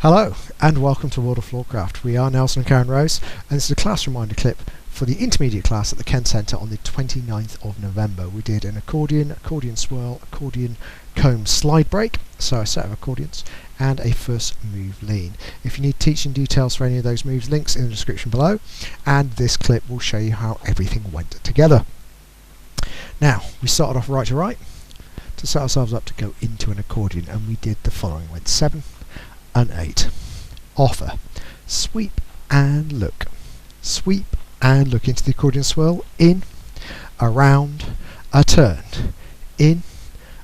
Hello and welcome to World of Warcraft. We are Nelson and Karen Rose, and this is a class reminder clip for the intermediate class at the Kenn Centre on the 29th of November. We did an accordion swirl, accordion comb slide break, so a set of accordions, and a first move lean. If you need teaching details for any of those moves, links in the description below, and this clip will show you how everything went together. Now, we started off right to right to set ourselves up to go into an accordion, and we did the following. Went 7 and 8. Offer, sweep and look. Sweep and look into the accordion swirl. In, around, a turn. In,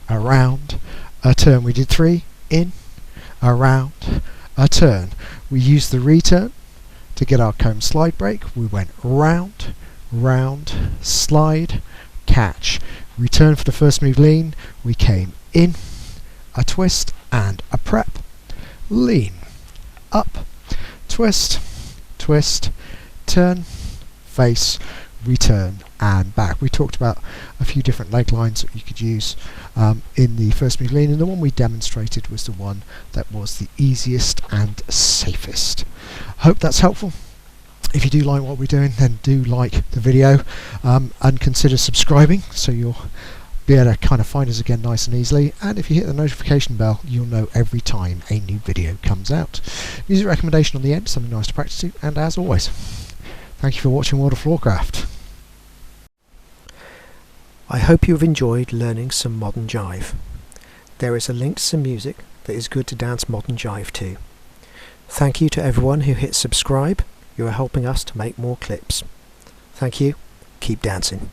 around, a turn. We did 3. In, around, a turn. We used the return to get our comb slide break. We went round, round, slide, catch. Return for the first move lean. We came in, a twist and a prep. Lean, up, twist, twist, turn, face, return and back. We talked about a few different leg lines that you could use in the first move lean, and the one we demonstrated was the one that was the easiest and safest. Hope that's helpful. If you do like what we're doing, then do like the video and consider subscribing so you'll be able to kind of find us again nice and easily, and if you hit the notification bell you'll know every time a new video comes out. Music recommendation on the end, something nice to practice to, and as always, thank you for watching World of Warcraft. I hope you have enjoyed learning some modern jive. There is a link to some music that is good to dance modern jive to. Thank you to everyone who hit subscribe. You are helping us to make more clips. Thank you. Keep dancing.